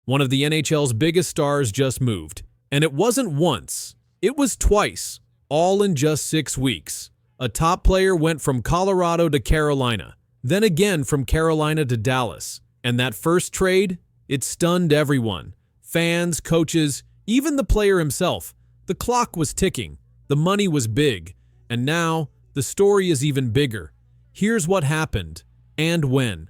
One of the NHL's biggest stars just moved. And it wasn't once, it was twice, all in just 6 weeks. A top player went from Colorado to Carolina, then again from Carolina to Dallas. And that first trade, it stunned everyone. Fans, coaches, even the player himself. The clock was ticking, the money was big, and now the story is even bigger. Here's what happened, and when.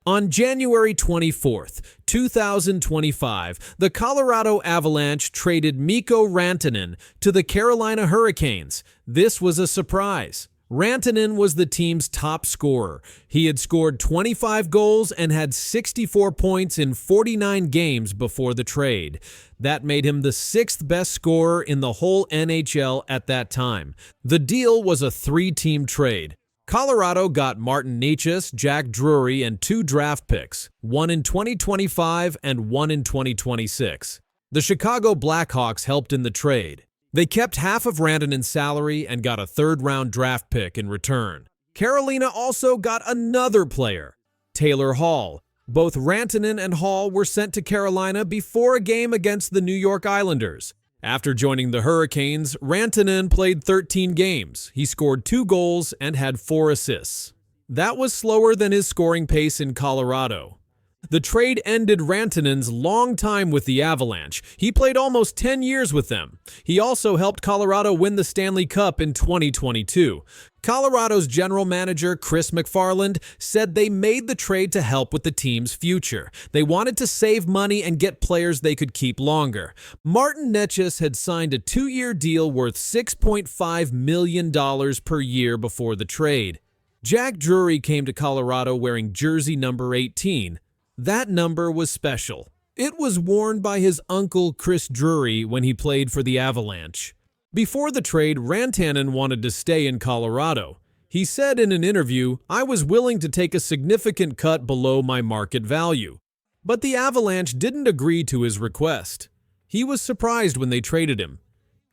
On January 24th, 2025, the Colorado Avalanche traded Mikko Rantanen to the Carolina Hurricanes. This was a surprise. Rantanen was the team's top scorer. He had scored 25 goals and had 64 points in 49 games before the trade. That made him the 6th best scorer in the whole NHL at that time. The deal was a 3-team trade. Colorado got Martin Necas, Jack Drury, and 2 draft picks, one in 2025 and one in 2026. The Chicago Blackhawks helped in the trade. They kept half of Rantanen's salary and got a 3rd-round draft pick in return. Carolina also got another player, Taylor Hall. Both Rantanen and Hall were sent to Carolina before a game against the New York Islanders. After joining the Hurricanes, Rantanen played 13 games. He scored 2 goals and had 4 assists. That was slower than his scoring pace in Colorado. The trade ended Rantanen's long time with the Avalanche. He played almost 10 years with them. He also helped Colorado win the Stanley Cup in 2022. Colorado's general manager, Chris McFarland, said they made the trade to help with the team's future. They wanted to save money and get players they could keep longer. Martin Necas had signed a 2-year deal worth $6.5 million per year before the trade. Jack Drury came to Colorado wearing jersey number 18. That number was special. It was worn by his uncle Chris Drury when he played for the Avalanche. Before the trade, Rantanen wanted to stay in Colorado. He said in an interview, "I was willing to take a significant cut below my market value." But the Avalanche didn't agree to his request. He was surprised when they traded him.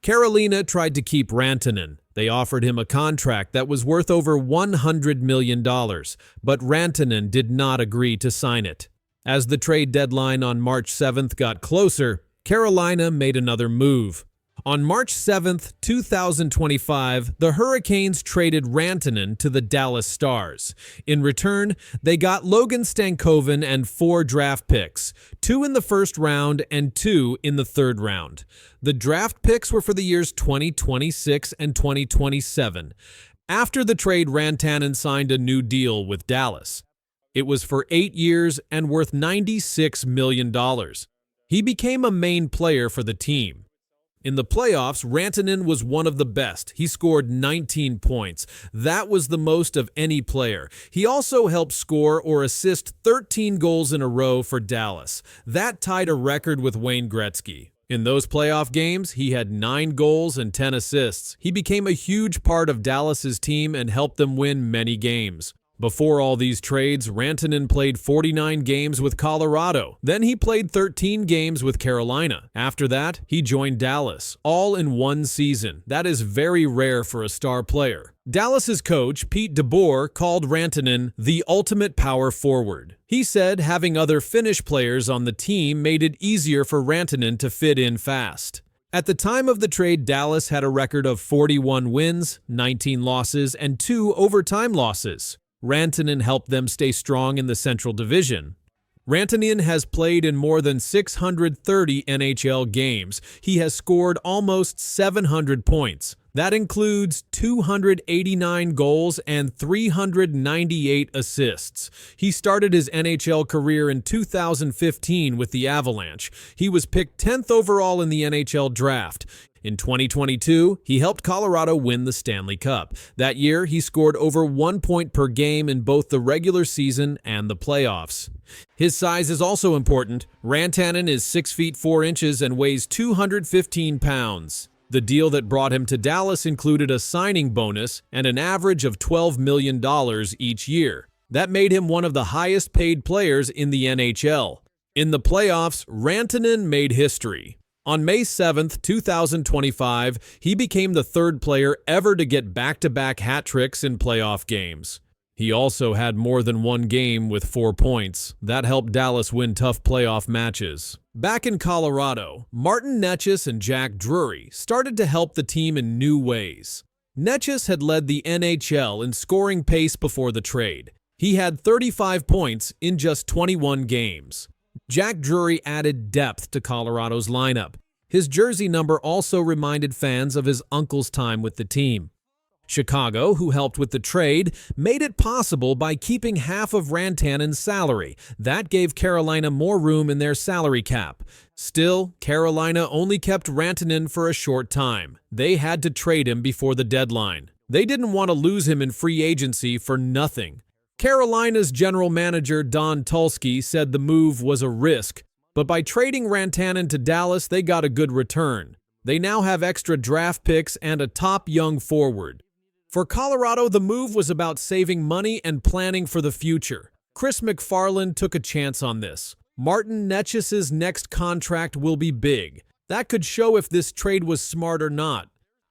Carolina tried to keep Rantanen. They offered him a contract that was worth over $100 million, but Rantanen did not agree to sign it. As the trade deadline on March 7th got closer, Carolina made another move. On March 7th, 2025, the Hurricanes traded Rantanen to the Dallas Stars. In return, they got Logan Stankoven and 4 draft picks, 2 in the 1st round and 2 in the 3rd round. The draft picks were for the years 2026 and 2027. After the trade, Rantanen signed a new deal with Dallas. It was for 8 years and worth $96 million. He became a main player for the team. In the playoffs, Rantanen was one of the best. He scored 19 points. That was the most of any player. He also helped score or assist 13 goals in a row for Dallas. That tied a record with Wayne Gretzky. In those playoff games, he had 9 goals and 10 assists. He became a huge part of Dallas's team and helped them win many games. Before all these trades, Rantanen played 49 games with Colorado. Then he played 13 games with Carolina. After that, he joined Dallas, all in one season. That is very rare for a star player. Dallas's coach, Pete DeBoer, called Rantanen the ultimate power forward. He said having other Finnish players on the team made it easier for Rantanen to fit in fast. At the time of the trade, Dallas had a record of 41 wins, 19 losses, and 2 overtime losses. Rantanen helped them stay strong in the Central Division. Rantanen has played in more than 630 NHL games. He has scored almost 700 points. That includes 289 goals and 398 assists. He started his NHL career in 2015 with the Avalanche. He was picked 10th overall in the NHL draft. In 2022, he helped Colorado win the Stanley Cup. That year, he scored over 1 point per game in both the regular season and the playoffs. His size is also important. Rantanen is 6 feet 4 inches and weighs 215 pounds. The deal that brought him to Dallas included a signing bonus and an average of $12 million each year. That made him one of the highest paid players in the NHL. In the playoffs, Rantanen made history. On May 7, 2025, he became the 3rd player ever to get back-to-back hat tricks in playoff games. He also had more than one game with 4 points. That helped Dallas win tough playoff matches. Back in Colorado, Martin Necas and Jack Drury started to help the team in new ways. Necas had led the NHL in scoring pace before the trade. He had 35 points in just 21 games. Jack Drury added depth to Colorado's lineup. His jersey number also reminded fans of his uncle's time with the team. Chicago, who helped with the trade, made it possible by keeping half of Rantanen's salary. That gave Carolina more room in their salary cap. Still, Carolina only kept Rantanen for a short time. They had to trade him before the deadline. They didn't want to lose him in free agency for nothing. Carolina's general manager Don Tulsky said the move was a risk, but by trading Rantanen to Dallas, they got a good return. They now have extra draft picks and a top young forward. For Colorado, the move was about saving money and planning for the future. Chris McFarland took a chance on this. Martin Necas's next contract will be big. That could show if this trade was smart or not.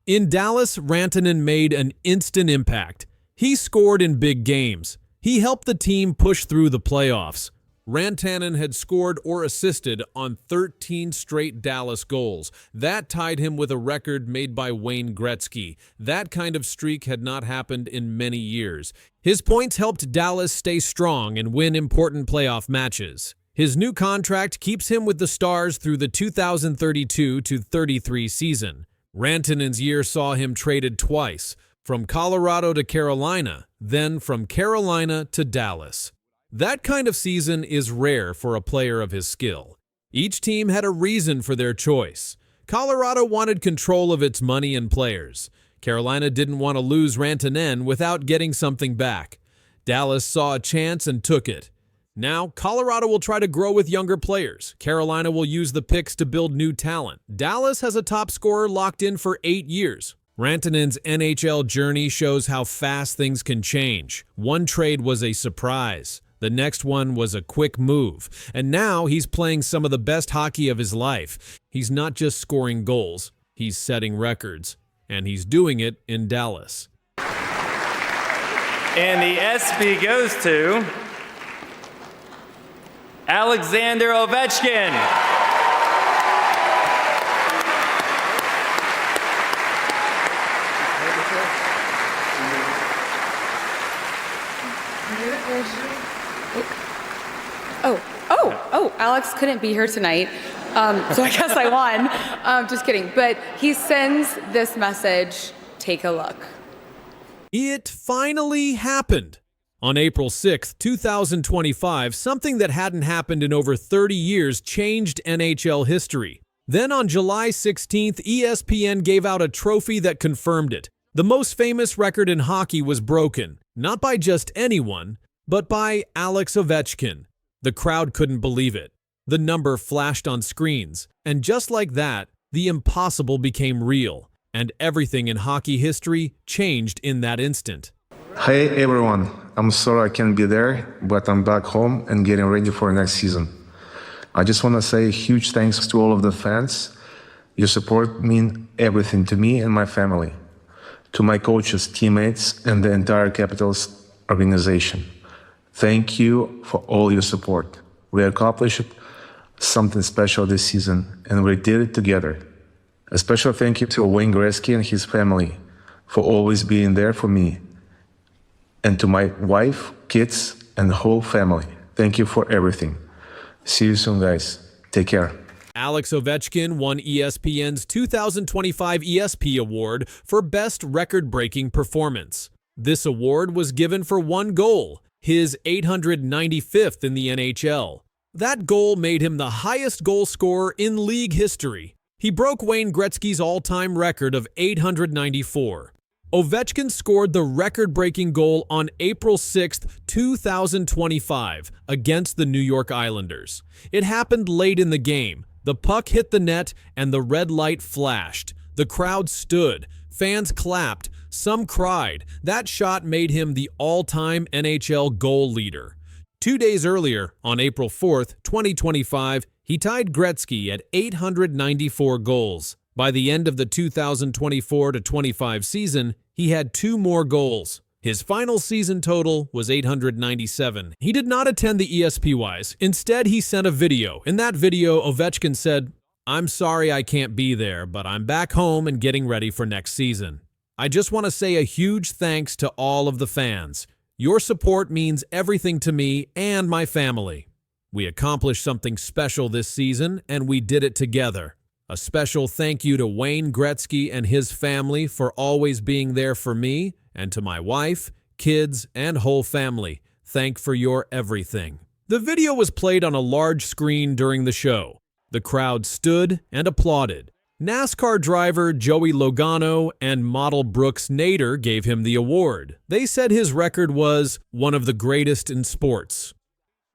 In Dallas, Rantanen made an instant impact. He scored in big games. He helped the team push through the playoffs. Rantanen had scored or assisted on 13 straight Dallas goals. That tied him with a record made by Wayne Gretzky. That kind of streak had not happened in many years. His points helped Dallas stay strong and win important playoff matches. His new contract keeps him with the Stars through the 2032-33 season. Rantanen's year saw him traded twice, from Colorado to Carolina, then from Carolina to Dallas. That kind of season is rare for a player of his skill. Each team had a reason for their choice. Colorado wanted control of its money and players. Carolina didn't want to lose Rantanen without getting something back. Dallas saw a chance and took it. Now, Colorado will try to grow with younger players. Carolina will use the picks to build new talent. Dallas has a top scorer locked in for 8 years. Rantanen's NHL journey shows how fast things can change. One trade was a surprise. The next one was a quick move, and now he's playing some of the best hockey of his life. He's not just scoring goals, he's setting records, and he's doing it in Dallas. And the ESPY goes to Alexander Ovechkin. Alex couldn't be here tonight, so I guess I won. Just kidding. But he sends this message, take a look. It finally happened. On April 6, 2025, something that hadn't happened in over 30 years changed NHL history. Then on July 16th, ESPN gave out a trophy that confirmed it. The most famous record in hockey was broken, not by just anyone, but by Alex Ovechkin. The crowd couldn't believe it. The number flashed on screens, and just like that, the impossible became real, and everything in hockey history changed in that instant. Hey everyone, I'm sorry I can't be there, but I'm back home and getting ready for next season. I just want to say a huge thanks to all of the fans. Your support means everything to me and my family, to my coaches, teammates, and the entire Capitals organization. Thank you for all your support. We accomplished something special this season, and we did it together. A special thank you to Wayne Gretzky and his family for always being there for me, and to my wife, kids, and the whole family. Thank you for everything. See you soon, guys. Take care. Alex Ovechkin won ESPN's 2025 ESP Award for Best Record-Breaking Performance. This award was given for one goal, his 895th in the NHL. That goal made him the highest goal scorer in league history. He broke Wayne Gretzky's all-time record of 894. Ovechkin scored the record-breaking goal on April 6, 2025, against the New York Islanders. It happened late in the game. The puck hit the net and the red light flashed. The crowd stood. Fans clapped. Some cried. That shot made him the all-time NHL goal leader. 2 days earlier, on April 4, 2025, he tied Gretzky at 894 goals. By the end of the 2024-25 season, he had 2 more goals. His final season total was 897. He did not attend the ESPYs. Instead, he sent a video. In that video, Ovechkin said, "I'm sorry I can't be there, but I'm back home and getting ready for next season. I just want to say a huge thanks to all of the fans. Your support means everything to me and my family. We accomplished something special this season, and we did it together. A special thank you to Wayne Gretzky and his family for always being there for me, and to my wife, kids, and whole family. Thank for your everything." The video was played on a large screen during the show. The crowd stood and applauded. NASCAR driver Joey Logano and model Brooks Nader gave him the award. They said his record was one of the greatest in sports.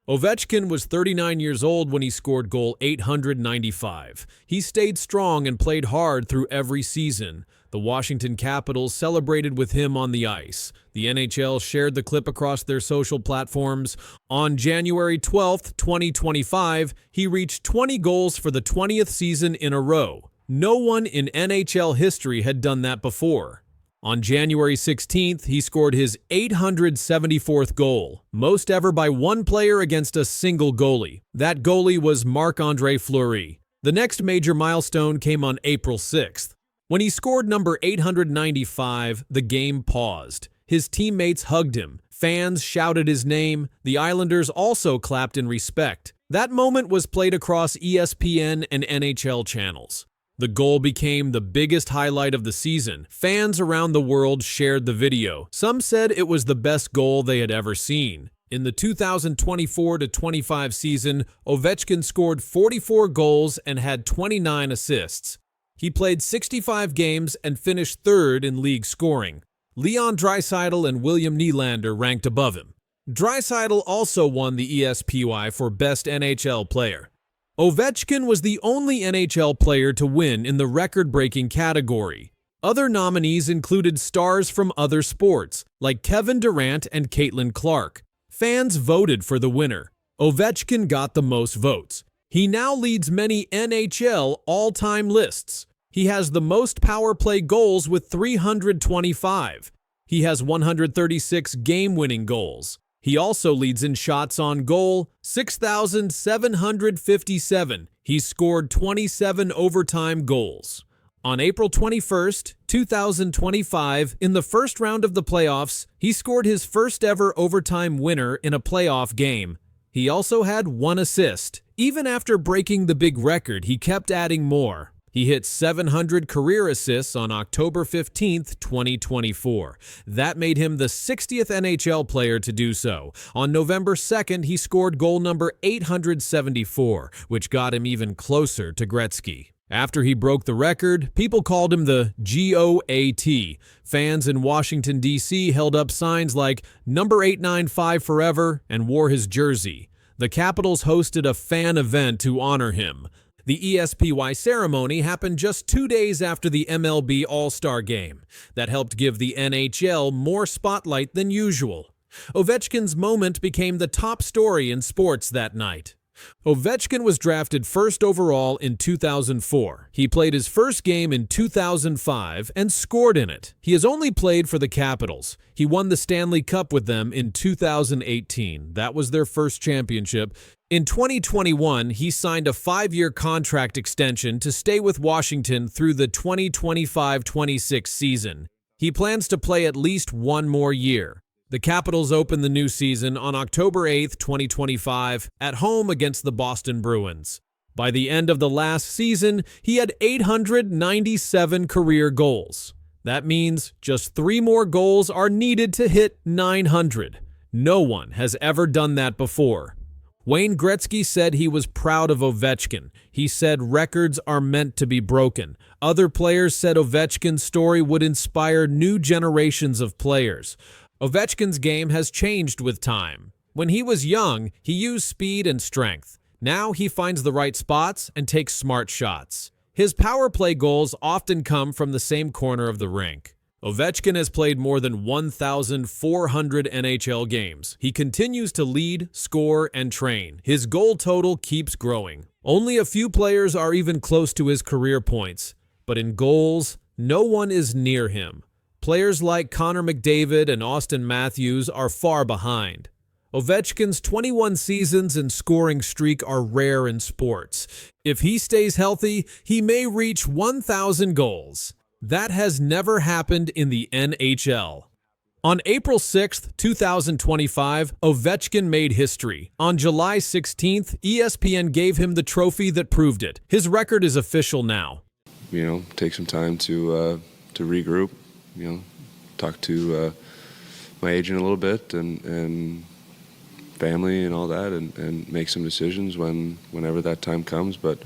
Ovechkin was 39 years old when he scored goal 895. He stayed strong and played hard through every season. The Washington Capitals celebrated with him on the ice. The NHL shared the clip across their social platforms. On January 12, 2025, he reached 20 goals for the 20th season in a row. No one in NHL history had done that before. On January 16th, he scored his 874th goal, most ever by one player against a single goalie. That goalie was Marc-Andre Fleury. The next major milestone came on April 6th. When he scored number 895, the game paused. His teammates hugged him. Fans shouted his name. The Islanders also clapped in respect. That moment was played across ESPN and NHL channels. The goal became the biggest highlight of the season. Fans around the world shared the video. Some said it was the best goal they had ever seen. In the 2024-25 season, Ovechkin scored 44 goals and had 29 assists. He played 65 games and finished third in league scoring. Leon Draisaitl and William Nylander ranked above him. Draisaitl also won the ESPY for Best NHL Player. Ovechkin was the only NHL player to win in the record-breaking category. Other nominees included stars from other sports, like Kevin Durant and Caitlin Clark. Fans voted for the winner. Ovechkin got the most votes. He now leads many NHL all-time lists. He has the most power play goals with 325. He has 136 game-winning goals. He also leads in shots on goal, 6,757. He scored 27 overtime goals. On April 21st, 2025, in the first round of the playoffs, he scored his first ever overtime winner in a playoff game. He also had one assist. Even after breaking the big record, he kept adding more. He hit 700 career assists on October 15th, 2024. That made him the 60th NHL player to do so. On November 2nd, he scored goal number 874, which got him even closer to Gretzky. After he broke the record, people called him the GOAT. Fans in Washington, D.C. held up signs like "Number 895 Forever" and wore his jersey. The Capitals hosted a fan event to honor him. The ESPY ceremony happened just 2 days after the MLB All-Star Game. That helped give the NHL more spotlight than usual. Ovechkin's moment became the top story in sports that night. Ovechkin was drafted first overall in 2004. He played his first game in 2005 and scored in it. He has only played for the Capitals. He won the Stanley Cup with them in 2018. That was their first championship. In 2021, he signed a 5-year contract extension to stay with Washington through the 2025-26 season. He plans to play at least one more year. The Capitals open the new season on October 8, 2025, at home against the Boston Bruins. By the end of the last season, he had 897 career goals. That means just 3 more goals are needed to hit 900. No one has ever done that before. Wayne Gretzky said he was proud of Ovechkin. He said records are meant to be broken. Other players said Ovechkin's story would inspire new generations of players. Ovechkin's game has changed with time. When he was young, he used speed and strength. Now he finds the right spots and takes smart shots. His power play goals often come from the same corner of the rink. Ovechkin has played more than 1,400 NHL games. He continues to lead, score, and train. His goal total keeps growing. Only a few players are even close to his career points, but in goals, no one is near him. Players like Connor McDavid and Austin Matthews are far behind. Ovechkin's 21 seasons and scoring streak are rare in sports. If he stays healthy, he may reach 1,000 goals. That has never happened in the NHL. On April 6, 2025, Ovechkin made history. On July 16th, ESPN gave him the trophy that proved it. His record is official now. Take some time to regroup, talk to my agent a little bit and family and all that, and make some decisions whenever that time comes. But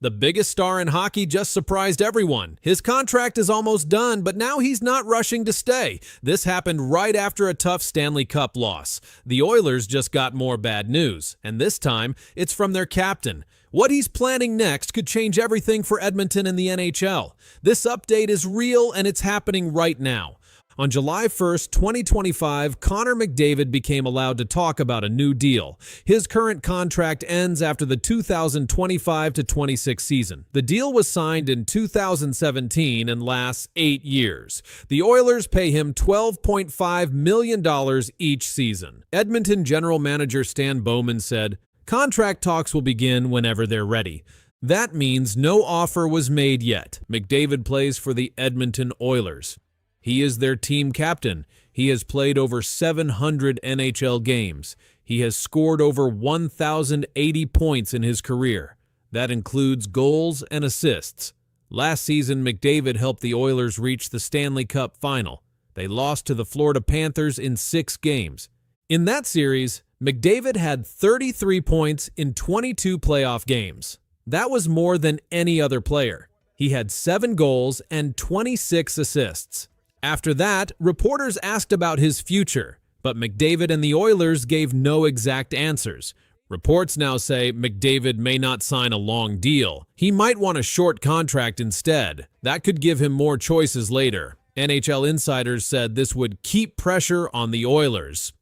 the biggest star in hockey just surprised everyone. His contract is almost done, but now he's not rushing to stay. This happened right after a tough Stanley Cup loss. The Oilers just got more bad news, and this time it's from their captain. What he's planning next could change everything for Edmonton and the NHL. This update is real, and it's happening right now. On July 1st, 2025, Connor McDavid became allowed to talk about a new deal. His current contract ends after the 2025-26 season. The deal was signed in 2017 and lasts 8 years. The Oilers pay him $12.5 million each season. Edmonton general manager Stan Bowman said, "Contract talks will begin whenever they're ready." That means no offer was made yet. McDavid plays for the Edmonton Oilers. He is their team captain. He has played over 700 NHL games. He has scored over 1,080 points in his career. That includes goals and assists. Last season, McDavid helped the Oilers reach the Stanley Cup final. They lost to the Florida Panthers in 6 games. In that series, McDavid had 33 points in 22 playoff games. That was more than any other player. He had 7 goals and 26 assists. After that, reporters asked about his future, but McDavid and the Oilers gave no exact answers. Reports now say McDavid may not sign a long deal. He might want a short contract instead. That could give him more choices later. NHL insiders said this would keep pressure on the Oilers.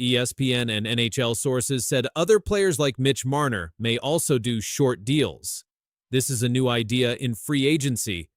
ESPN and NHL sources said other players like Mitch Marner may also do short deals. This is a new idea in free agency.